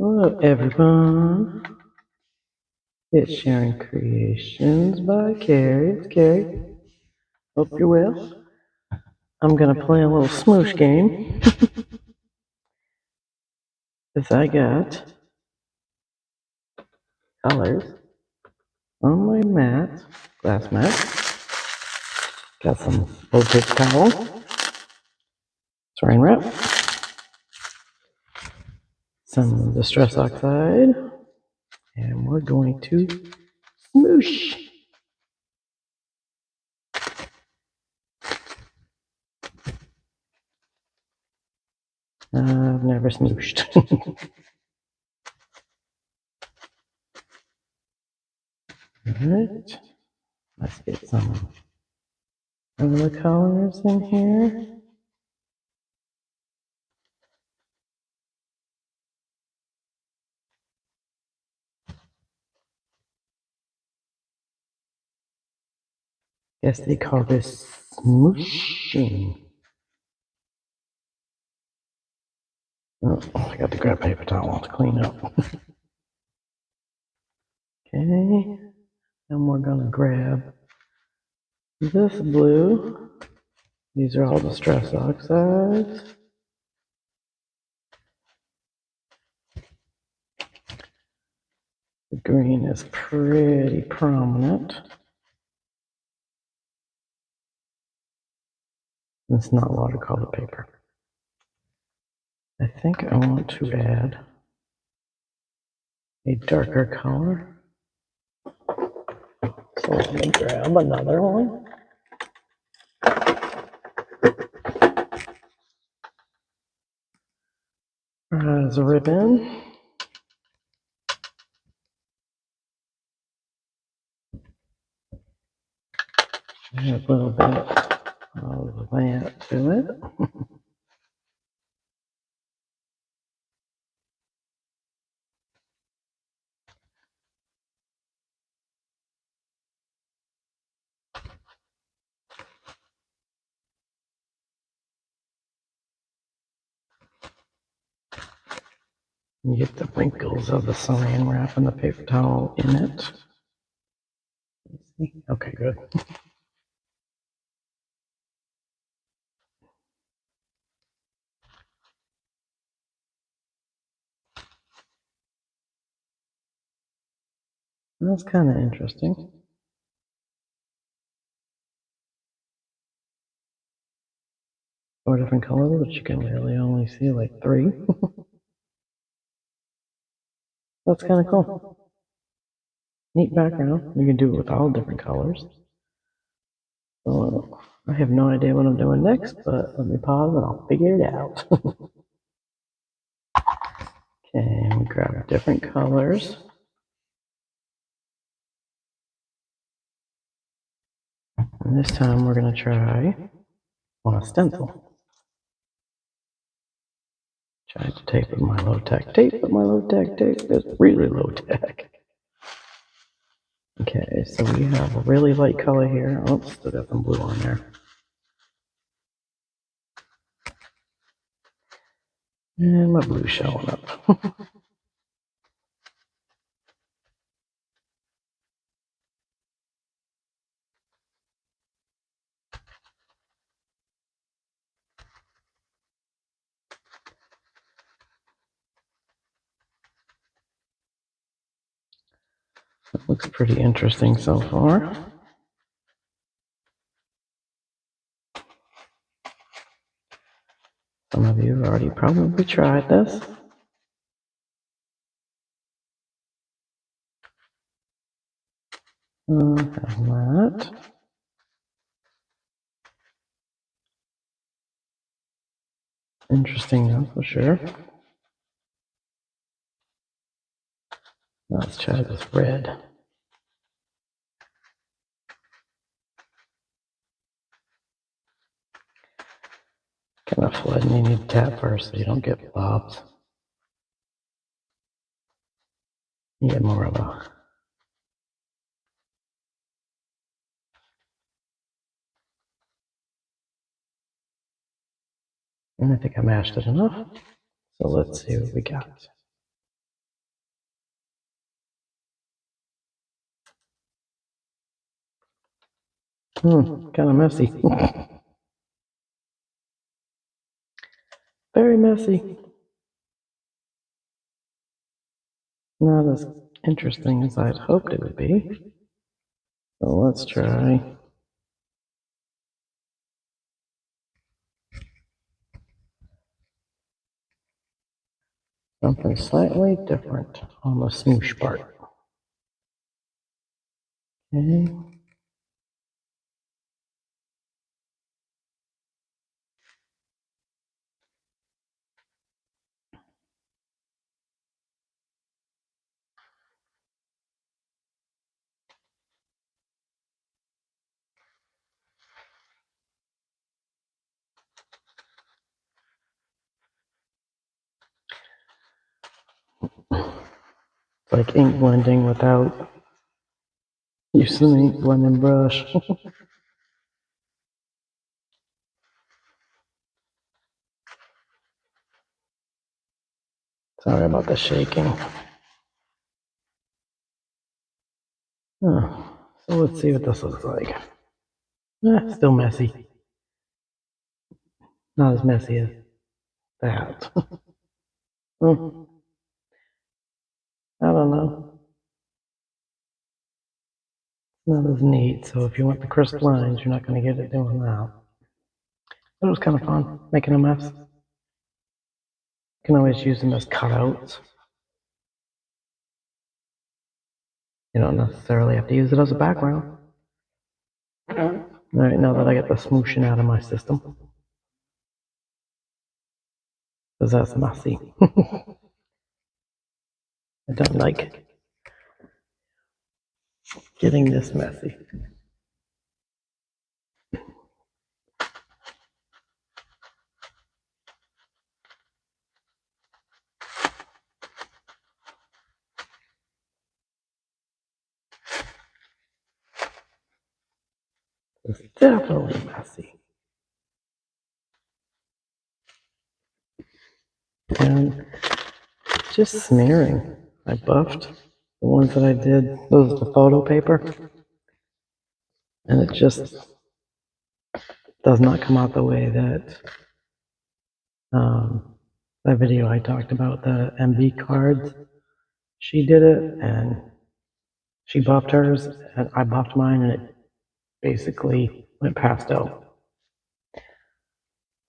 Hello everyone, it's Sharon Creations by Carrie. It's Carrie. Hope you're well. I'm gonna play a little smoosh game. Cause I got colors on my mat, glass mat. Got some old paper towel, saran wrap, some Distress Oxide, and we're going to smoosh. I've never smooshed. Alright, let's get some of the colors in here. Guess they call this smooshing. Oh, I got to grab paper towel to clean up. Okay, and we're gonna grab this blue. These are all Distress Oxides. The green is pretty prominent. It's not watercolor paper. I think I want to add a darker color. So let me grab another one. As a ribbon. Add a little bit of that to it. You get the wrinkles of the saran wrap and the paper towel in it. Okay, good. That's kind of interesting. 4 different colors, but you can really only see like 3. That's kind of cool. Neat background. You can do it with all different colors. So I have no idea what I'm doing next, but let me pause and I'll figure it out. Okay, we grab different colors. And this time we're going to try on a stencil. Tried to tape with my low-tech tape, but my low-tech tape is really low-tech. Okay, so we have a really light color here. Oh, still got some blue on there. And my blue showing up. It looks pretty interesting so far. Some of you have already probably tried this. Have that. Interesting though, for sure. Let's try this red. Kind of flooding, you need to tap first so you don't get blobs. You get more of a and I think I mashed it enough. So let's see what we got. Kind of messy. Very messy. Not as interesting as I'd hoped it would be. So let's try. Something slightly different on the smoosh part. Okay. It's like ink blending without using the ink blending brush. Sorry about the shaking. So let's see what this looks like. Still messy. Not as messy as that. I don't know. Not as neat, so if you want the crisp lines, you're not going to get it doing that. But it was kind of fun, making a mess. You can always use them as cutouts. You don't necessarily have to use it as a background. Alright, now that I get the smooshing out of my system. Because that's messy. I don't like getting this messy. It's definitely messy. And just smearing. I buffed the ones that I did, those the photo paper, and it just does not come out the way that that video I talked about, the MB cards. She did it, and she buffed hers, and I buffed mine, and it basically went pastel.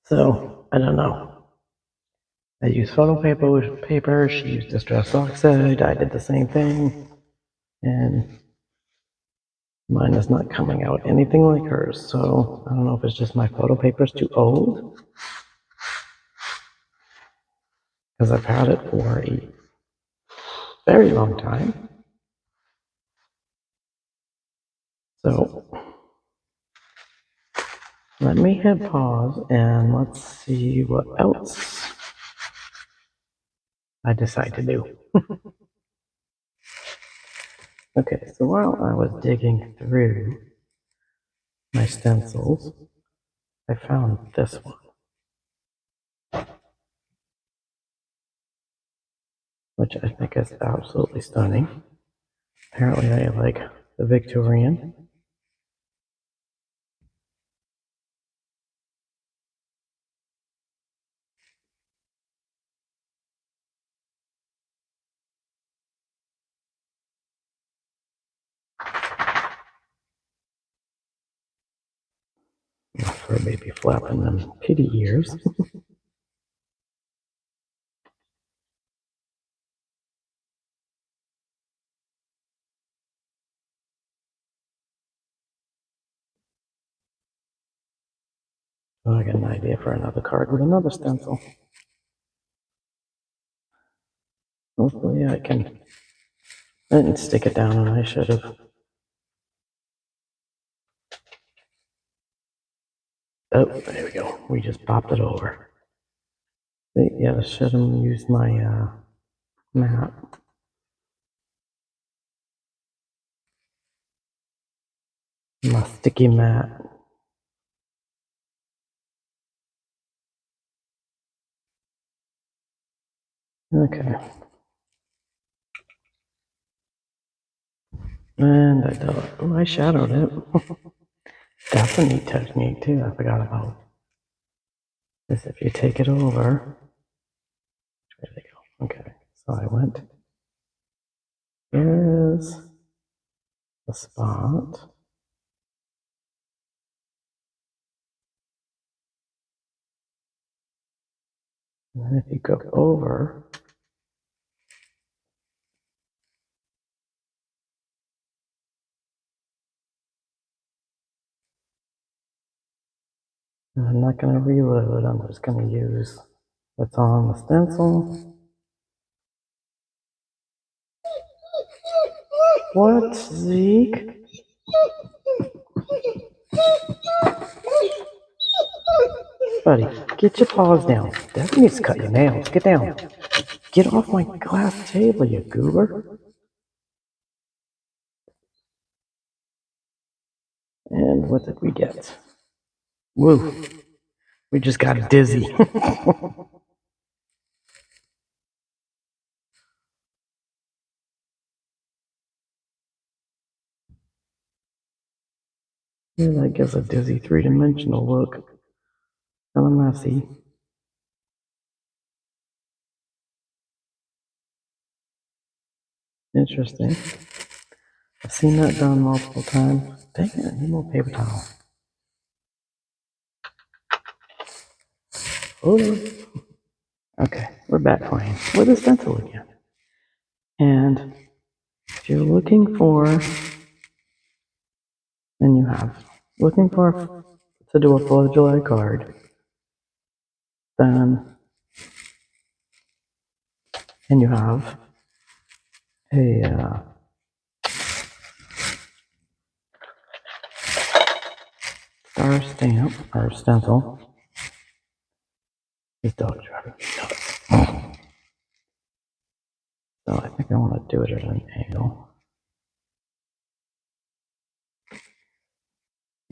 So I don't know. I used photo paper. She used Distress Oxide. I did the same thing, and mine is not coming out anything like hers. So I don't know if it's just my photo paper's too old, because I've had it for a very long time. So let me hit pause and let's see what else I decide to do. Okay, so while I was digging through my stencils, I found this one, which I think is absolutely stunning. Apparently I like the Victorian. My fur baby flapping them kitty ears. Oh, I got an idea for another card with another stencil. Hopefully I didn't stick it down, and I should have. Oh, there we go. We just popped it over. Yeah, I should have used my mat. My sticky mat. Okay. And I shadowed it. That's a neat technique too. I forgot about this. If you take it over, where they go? Okay, so I went. Here's the spot. And then if you go over, I'm not going to reload. I'm just going to use what's on the stencil. What, Zeke? Buddy, get your paws down. Dad needs to cut your nails. Get down. Get off my glass table, you goober. And what did we get? Woo. We just got dizzy. Yeah, that gives a dizzy three-dimensional look. Kind of messy. Interesting. I've seen that done multiple times. Dang it, I need more paper towel. Oh. Okay, we're back playing with a stencil again. And if you're looking for, and you have, looking for to do a 4th of July card, then, and you have a star stamp or stencil. This dog driving me nuts. So I think I want to do it at an angle.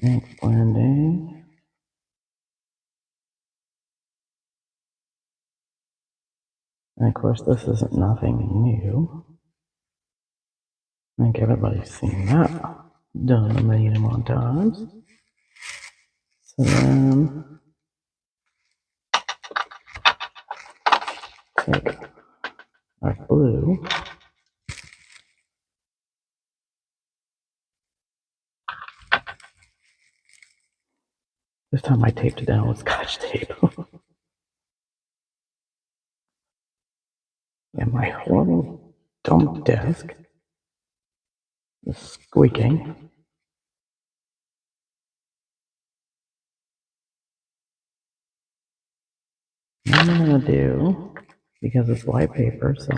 Ink blending. And of course, this isn't nothing new. I think everybody's seen that done a million and one times. So then, take our blue. This time I taped it down with Scotch tape. And my horrible dumb desk is squeaking. What I'm gonna do, because it's white paper, so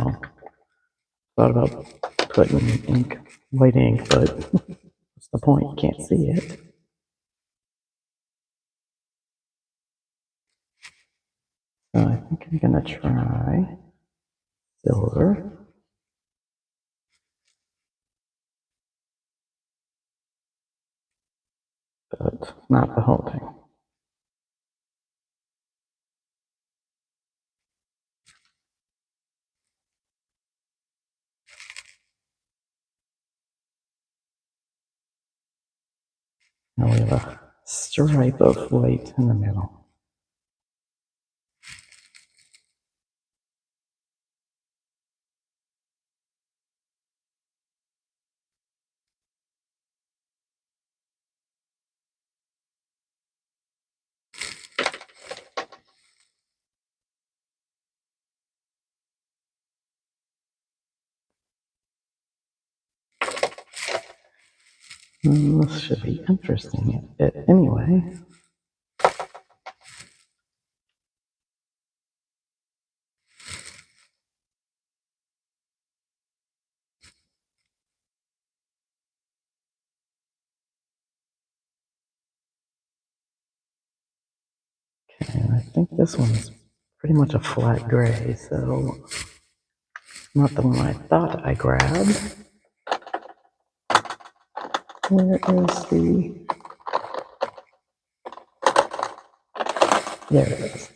thought about putting ink, white ink, but what's the point? You can't see it. So I think I'm gonna try silver. But not the whole thing. Now we have a stripe of white in the middle. This should be interesting anyway. Okay, and I think this one's pretty much a flat gray, so not the one I thought I grabbed. Where is the... There it is.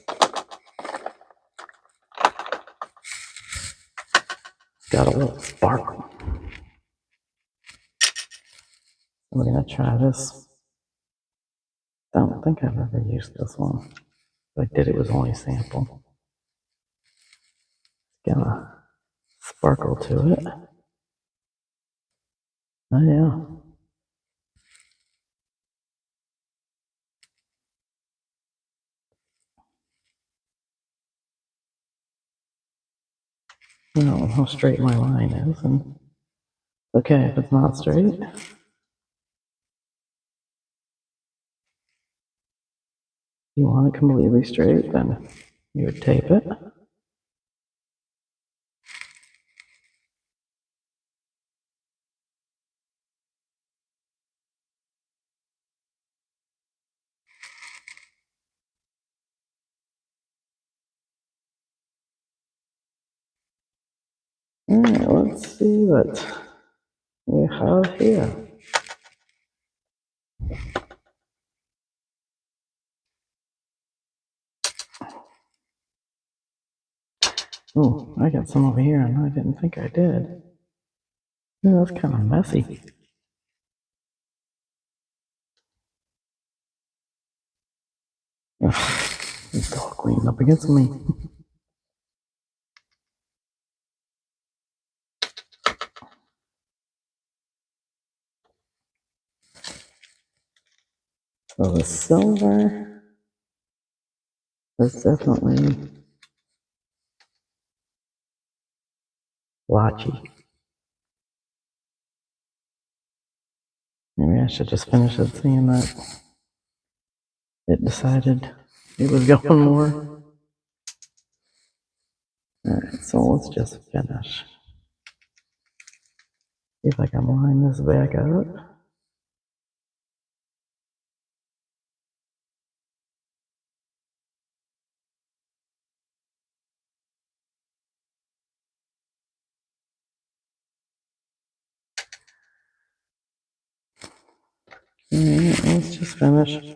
It's got a little sparkle. We're gonna try this don't think I've ever used this one. If I did, it was only sample. Got a sparkle to it. Oh yeah. I don't know how straight my line is, and okay if it's not straight. You want it completely straight, then you would tape it. Alright, let's see what we have here. Oh, I got some over here, and I didn't think I did. Yeah, that's kind of messy. Ugh, it's all cleaned up against me. So the silver is definitely blotchy. Maybe I should just finish it, seeing that it decided it was going more. Alright, so let's just finish. See if I can line this back up. Alright, let's just finish.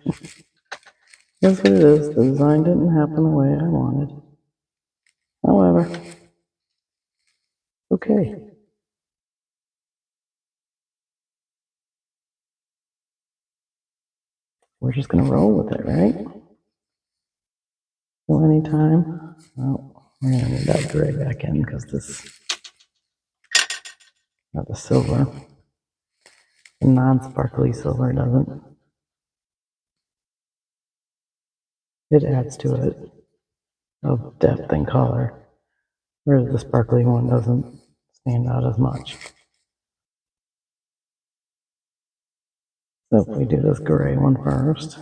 That's what it is. The design didn't happen the way I wanted. However, okay. We're just gonna roll with it, right? So anytime. Oh, we're gonna need that gray back in because this, not the silver, the non-sparkly silver doesn't. It adds to it of depth and color, whereas the sparkly one doesn't stand out as much. So if we do this gray one first,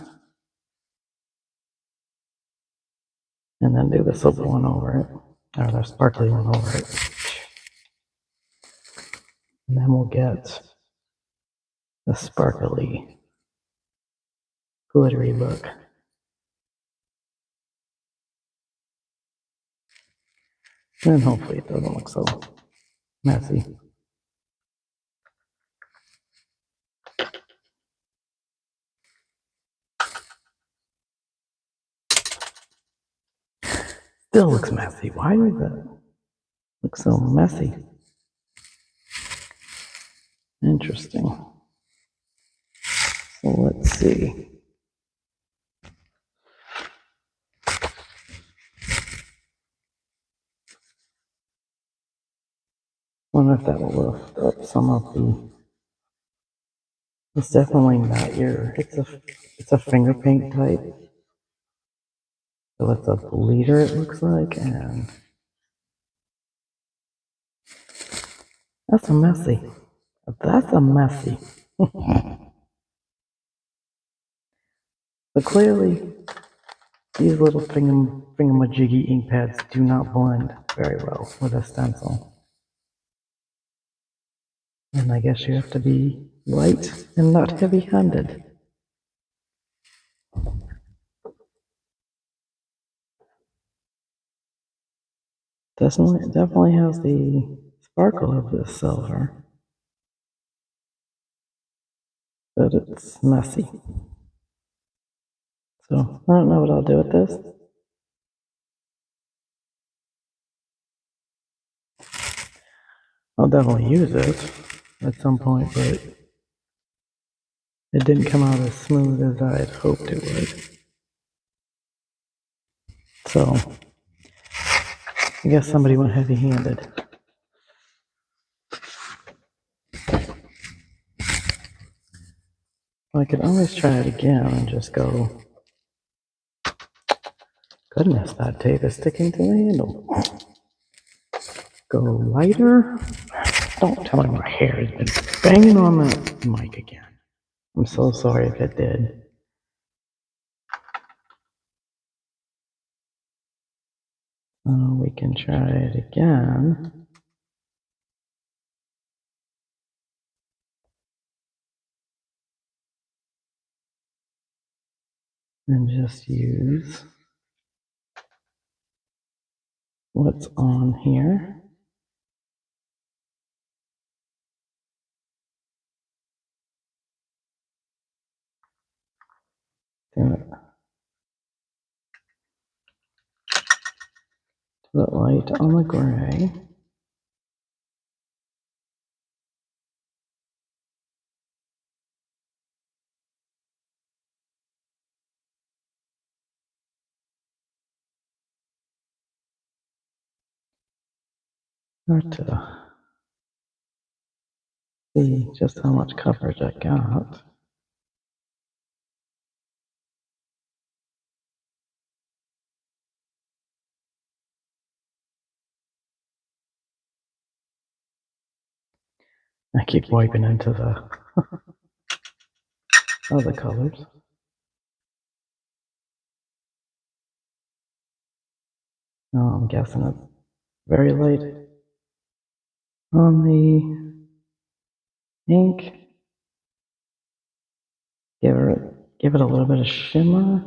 and then do the silver one over it, or the sparkly one over it, and then we'll get the sparkly, glittery look. And hopefully it doesn't look so messy. Still looks messy. Why does it look so messy? Interesting. So let's see. Wonder if that will lift up some of the. It's definitely not your. It's a finger paint type. So it's a bleeder. It looks like, and that's a messy. That's a messy. But clearly, these little thingamajiggy ink pads do not blend very well with a stencil. And I guess you have to be light and not heavy-handed. Definitely has the sparkle of this silver, but it's messy. So I don't know what I'll do with this. I'll definitely use it at some point, but It didn't come out as smooth as I had hoped it would. So, I guess somebody went heavy-handed. I could always try it again and just go, goodness, that tape is sticking to the handle. Go lighter. Don't tell me my hair has been banging on that mic again. I'm so sorry if it did. We can try it again. And just use what's on here. Do it. Put light on the gray. Start to see just how much coverage I got. I keep wiping into the other colors. Oh, I'm guessing it's very light on the ink. Give it a little bit of shimmer.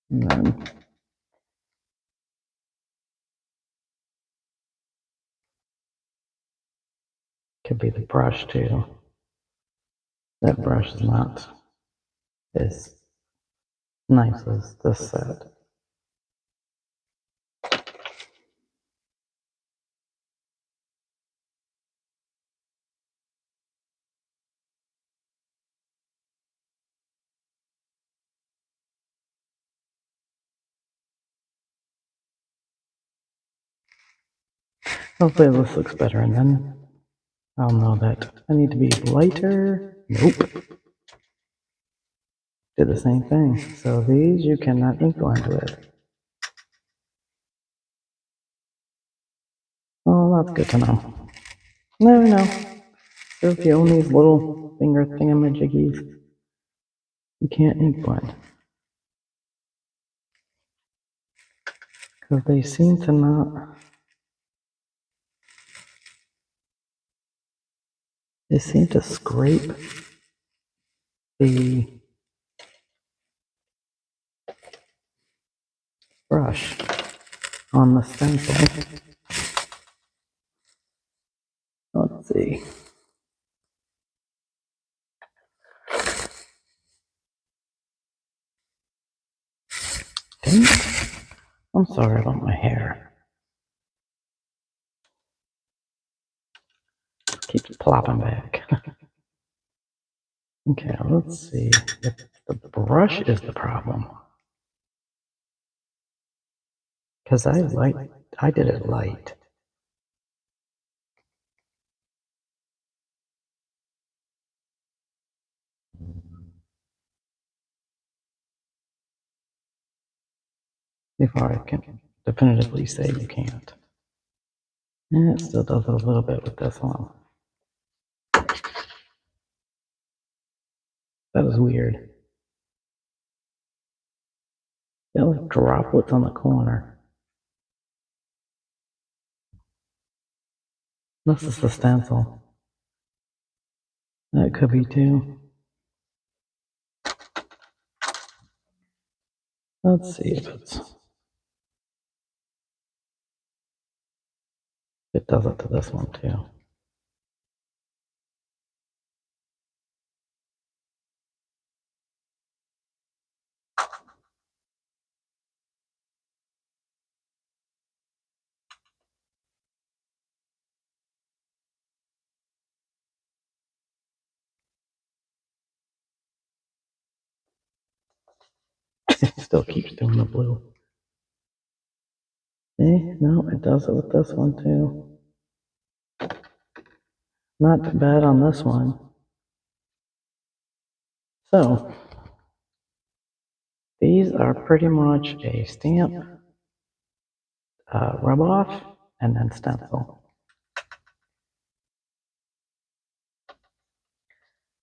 And then could be the brush too. That brush is not as nice as this set. Hopefully this looks better, and then I'll know that I need to be lighter. Nope. Did the same thing. So these you cannot ink blend with. Oh, that's good to know. Never know. So if you own these little finger thingamajiggies, you can't ink blend. Because they seem to not... They seem to scrape the brush on the stencil. Let's see. Dang it. I'm sorry about my hair. Keeps plopping back. Okay, let's see. If the brush is the problem. Because I did it light. Before I can definitively say you can't. And it still does a little bit with this one. That was weird. It like droplets on the corner. This is the stencil. That could be too. Let's see if it does it to this one too. still keeps doing the blue. See? No, it does it with this one too. Not too bad on this one. So, these are pretty much a stamp, rub off, and then stencil.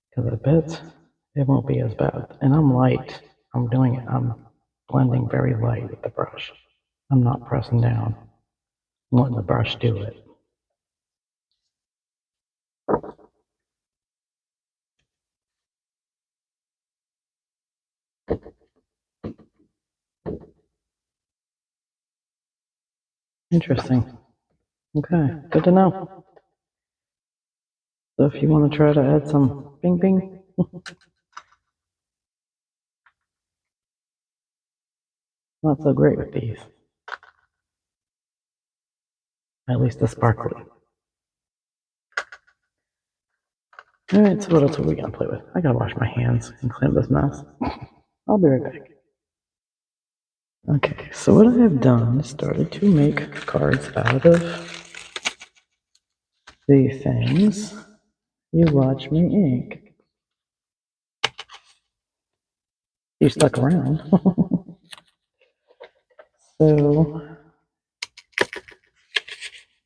Because I bet it won't be as bad. And I'm light. I'm blending very light with the brush. I'm not pressing down. I'm letting the brush do it. Interesting. Okay, good to know. So if you want to try to add some bing bing, not so great with these. At least the sparkly. Alright, so what else are we gonna play with? I gotta wash my hands and clean this mess. I'll be right back. Okay, so what I have done is started to make cards out of the things you watch me ink. You stuck around. So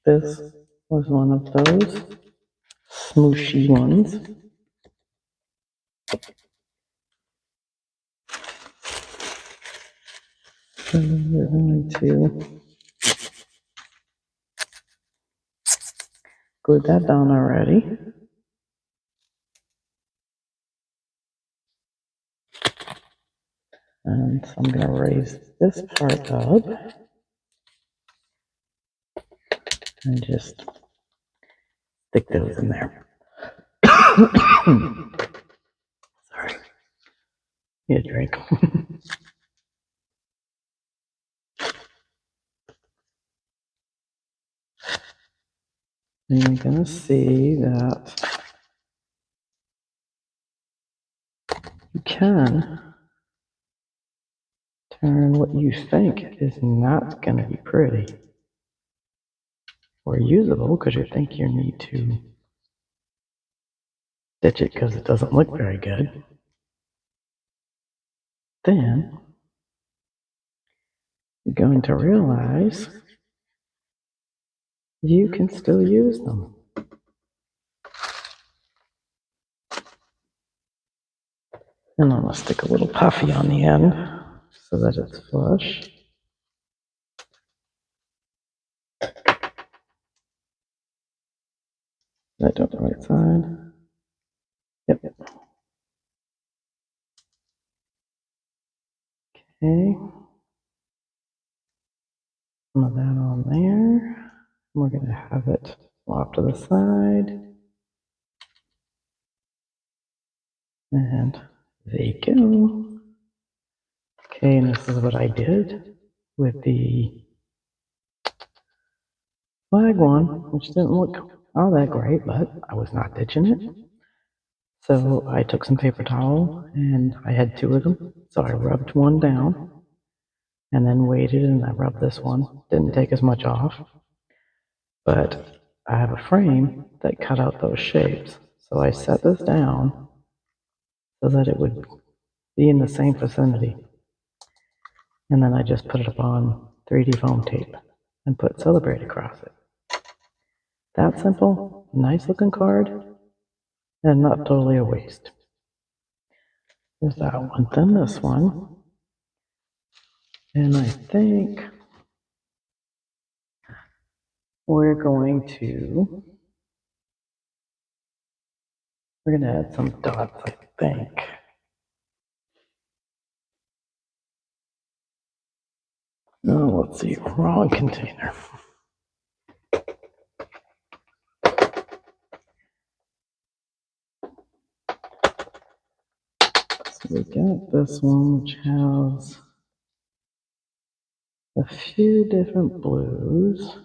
this was one of those smooshy ones. So we're going to glue that down already. And so I'm going to raise this part up and just stick those in there. Sorry. Need a drink. And you're going to see that you can turn what you think is not going to be pretty or usable because you think you need to stitch it because it doesn't look very good. Then you're going to realize you can still use them. And I'm going to stick a little puffy on the end so that it's flush. Did I do it the right side? Yep. Okay. Some of that on there. We're going to have it off to the side. And there you go. Okay, and this is what I did with the flag one, which didn't look all that great, but I was not ditching it. So I took some paper towel, and I had two of them, so I rubbed one down, and then waited, and I rubbed this one. Didn't take as much off, but I have a frame that cut out those shapes, so I set this down so that it would be in the same vicinity. And then I just put it up on 3D foam tape and put Celebrate across it. That simple, nice looking card, and not totally a waste. There's that one, then this one. And I think we're going to add some dots, I think. Oh, let's see, wrong container. So we got this one, which has a few different blues.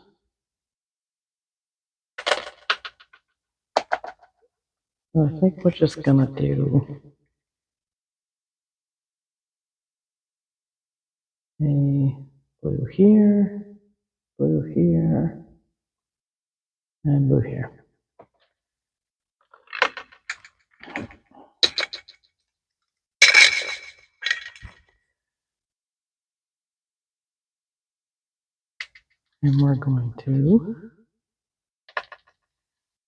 I think we're just gonna do a blue here, and blue here. And we're going to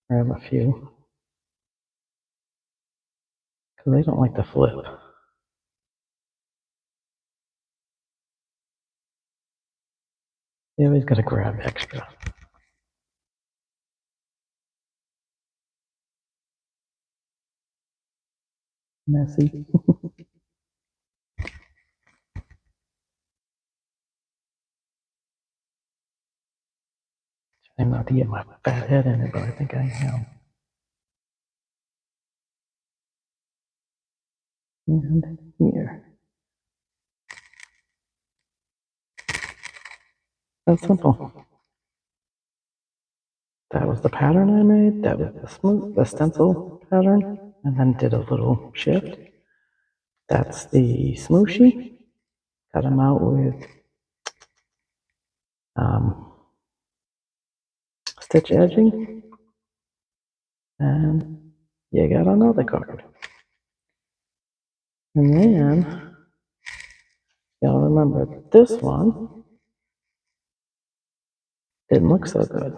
grab a few, because they don't like to flip. They always got to grab extra. Messy. I'm not to get my fat head in it, but I think I am. And here. That's simple. That was the pattern I made. That was the stencil pattern, and then did a little shift. That's the smooshy. Cut them out with stitch edging, and you got another card. And then you gotta remember this one didn't look so good.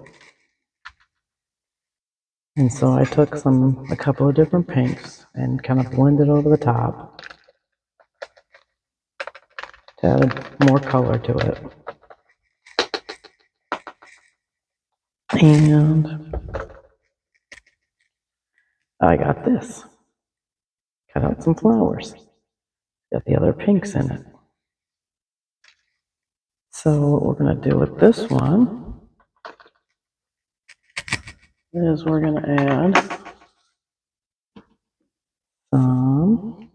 And so I took a couple of different pinks and kind of blended over the top to add more color to it. And I got this. Cut out some flowers. Got the other pinks in it. So what we're going to do with this one is we're going to add some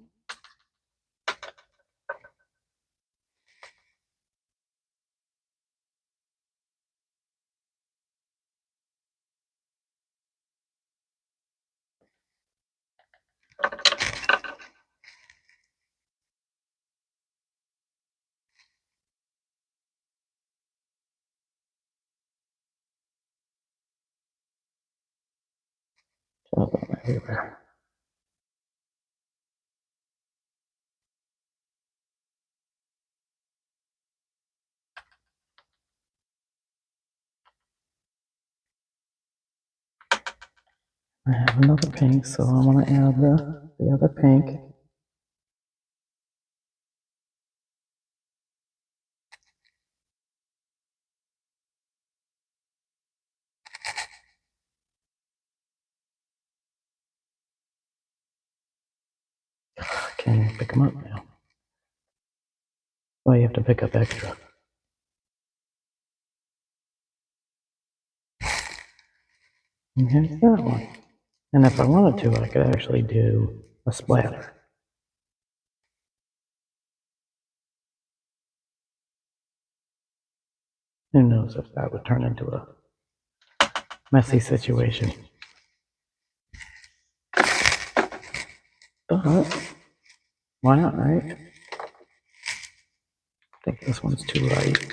everywhere. I have another pink, so I want to add the other pink. I can't even pick them up now. Well, you have to pick up extra. And here's that one. And if I wanted to, I could actually do a splatter. Who knows if that would turn into a messy situation. But why not, right? I think this one's too light.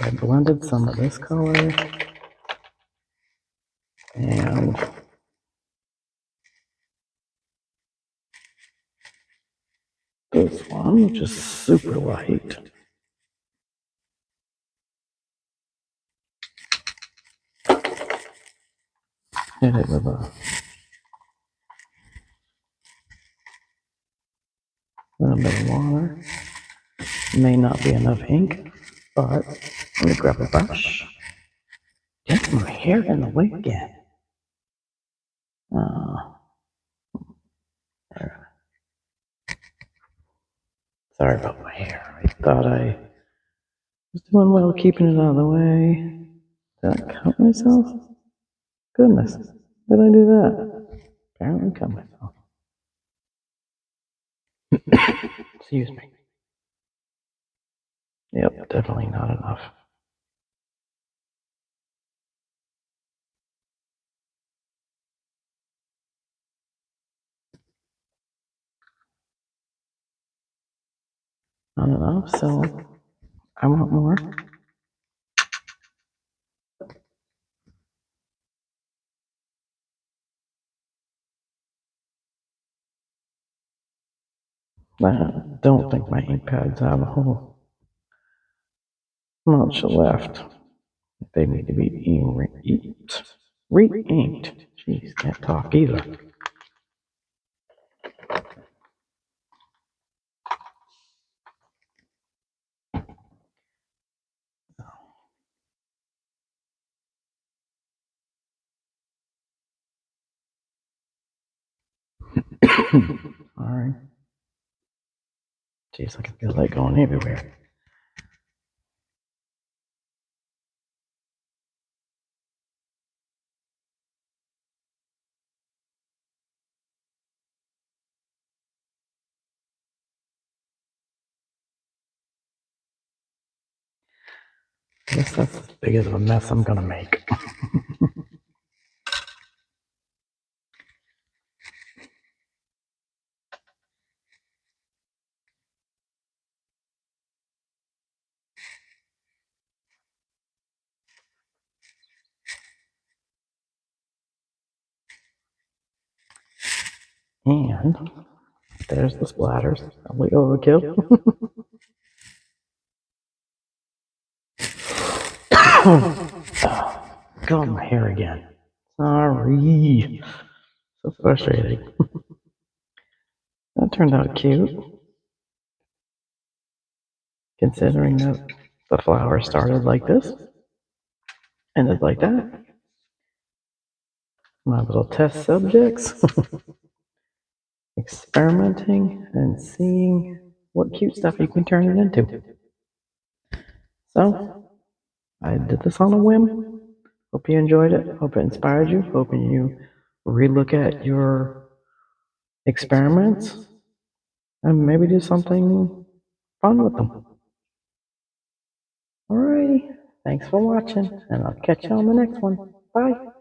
I blended some of this color and this one, which is super light. Hit it with a little bit of water. May not be enough ink, but let me grab a brush. Get my hair in the way again. Sorry about my hair. I thought I was doing well keeping it out of the way. Did I cut myself? Goodness, did I do that? Apparently cut myself. Excuse me. Yep, definitely not enough. Not enough, so I want more. I don't think my ink pads have a whole much left. They need to be re-inked. Jeez, can't talk either. Alright. Jeez, I can feel that going everywhere. I guess that's as big as a mess I'm gonna make. And there's the splatters. Probably overkill. God, my hair again. Sorry. So frustrating. That turned out cute. Considering that the flower started like this, ended like that. My little test subjects. Experimenting and seeing what cute stuff you can turn it into. So, I did this on a whim. Hope you enjoyed it. Hope it inspired you. Hoping you relook at your experiments and maybe do something fun with them. Alrighty. Thanks for watching, and I'll catch you on the next one. Bye.